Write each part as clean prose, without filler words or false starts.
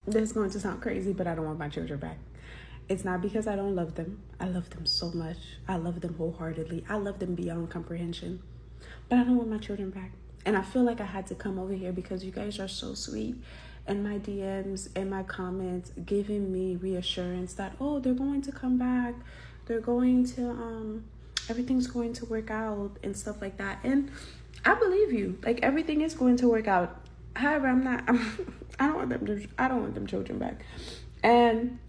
This is going to sound crazy, but I don't want my children back. It's not because I don't love them. I love them so much. I love them wholeheartedly. I love them beyond comprehension. But I don't want my children back. And I feel like I had to come over here because you guys are so sweet. And my DMs and my comments giving me reassurance that, oh, they're going to come back. They're going to, everything's going to work out and stuff like that. And I believe you. Like, everything is going to work out. However, I don't want them children back. And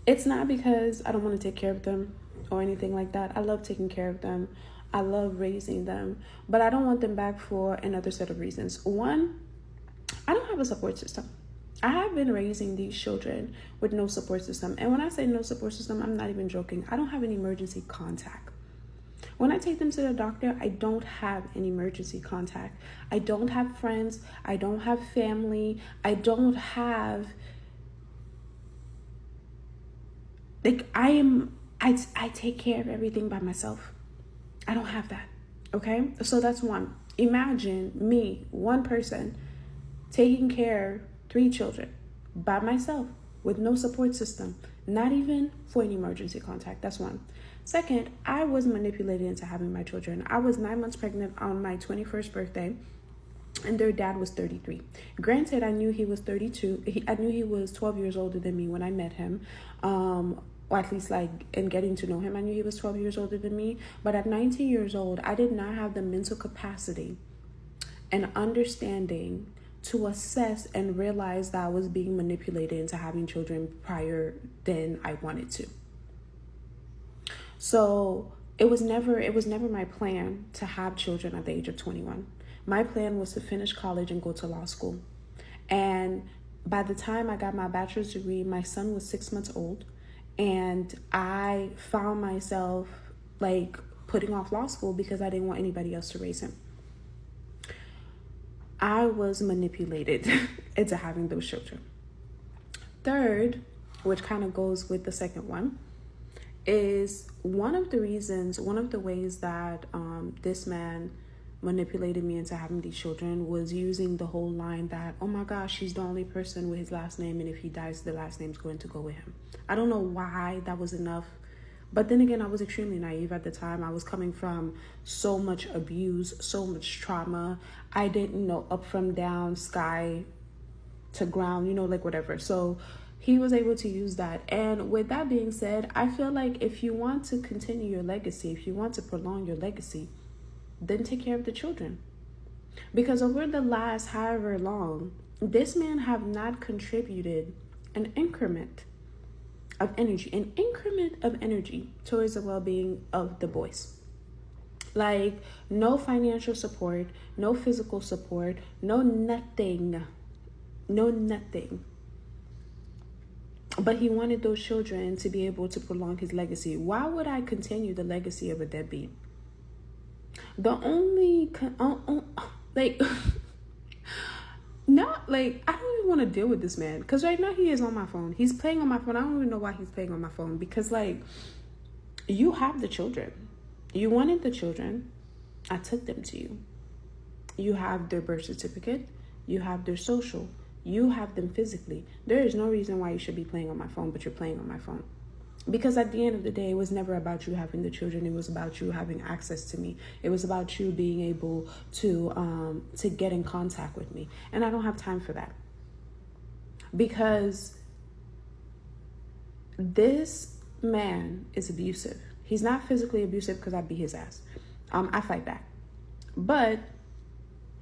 it's not because I don't want to take care of them or anything like that. I love taking care of them. I love raising them, but I don't want them back for another set of reasons. One, I don't have a support system. I have been raising these children with no support system. And when I say no support system, I'm not even joking. I don't have an emergency contact. When I take them to the doctor, I don't have an emergency contact. I don't have friends. I don't have family. I don't have, like, I take care of everything by myself. I don't have that. Okay? So that's one. Imagine me, one person, taking care of 3 children by myself with no support system, not even for an emergency contact. That's one. Second, I was manipulated into having my children. I was 9 months pregnant on my 21st birthday, and their dad was 33. Granted, I knew he was 32. I knew he was 12 years older than me when I met him. Or at least, like, in getting to know him, I knew he was 12 years older than me. But at 19 years old, I did not have the mental capacity and understanding to assess and realize that I was being manipulated into having children prior than I wanted to. So it was never my plan to have children at the age of 21. My plan was to finish college and go to law school. And by the time I got my bachelor's degree, my son was 6 months old. And I found myself, like, putting off law school because I didn't want anybody else to raise him. I was manipulated into having those children. Third, which kind of goes with the second one, is one of the ways that this man manipulated me into having these children was using the whole line that, oh my gosh, he's the only person with his last name, and if he dies, the last name's going to go with him. I don't know why that was enough. But then again, I was extremely naive at the time. I was coming from so much abuse, so much trauma. I didn't know up from down, sky to ground, like whatever. So he was able to use that. And with that being said, I feel like if you want to continue your legacy, if you want to prolong your legacy, then take care of the children. Because over the last however long, this man have not contributed an increment of energy towards the well-being of the boys. Like, no financial support, no physical support, no nothing. But he wanted those children to be able to prolong his legacy. Why would I continue the legacy of a deadbeat? The only, not like, I don't even want to deal with this man, because right now he is on my phone. He's playing on my phone. I don't even know why he's playing on my phone, because, like, you have the children. You wanted the children. I took them to you. You have their birth certificate. You have their social. You have them physically. There is no reason why you should be playing on my phone, but you're playing on my phone. Because at the end of the day, it was never about you having the children. It was about you having access to me. It was about you being able to get in contact with me. And I don't have time for that. Because this man is abusive. He's not physically abusive because I beat his ass. I fight back. But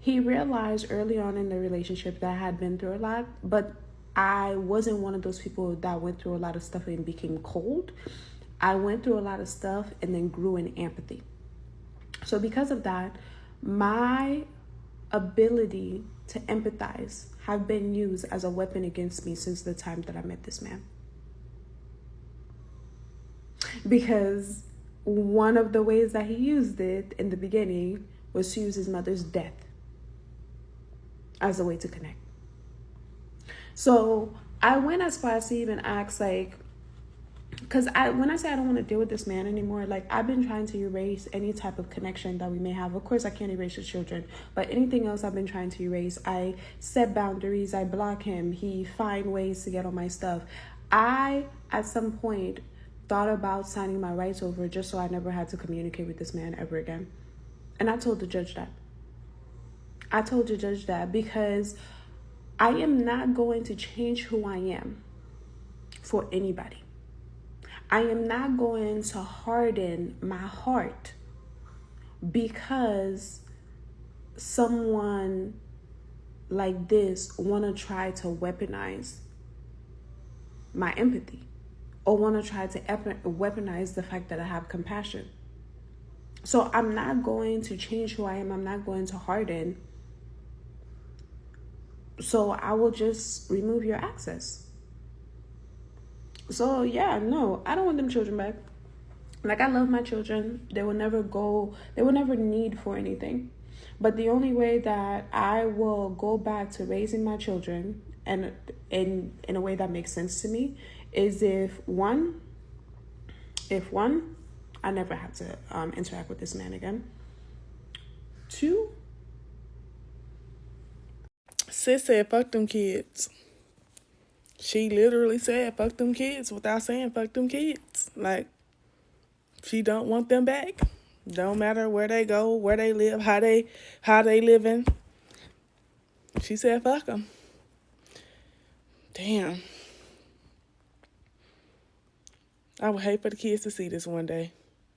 he realized early on in the relationship that I had been through a lot, but I wasn't one of those people that went through a lot of stuff and became cold. I went through a lot of stuff and then grew in empathy. So because of that, my ability to empathize have been used as a weapon against me since the time that I met this man. Because one of the ways that he used it in the beginning was to use his mother's death as a way to connect. So I went as far as to even ask, like, Because when I say I don't want to deal with this man anymore, like, I've been trying to erase any type of connection that we may have. Of course, I can't erase his children, but anything else I've been trying to erase. I set boundaries. I block him. He find ways to get on my stuff. I, at some point, thought about signing my rights over just so I never had to communicate with this man ever again. And I told the judge that. I told the judge that because I am not going to change who I am for anybody. I am not going to harden my heart because someone like this want to try to weaponize my empathy or want to try to weaponize the fact that I have compassion. So I'm not going to change who I am. I'm not going to harden. So I will just remove your access. So yeah, no, I don't want them children back. Like, I love my children. They will never need for anything. But the only way that I will go back to raising my children and in a way that makes sense to me is if one, I never have to interact with this man again. 2, Sis said, fuck them kids. She literally said, fuck them kids without saying, fuck them kids. Like, she don't want them back. Don't matter where they go, where they live, how they living. She said, fuck them. Damn. I would hate for the kids to see this one day.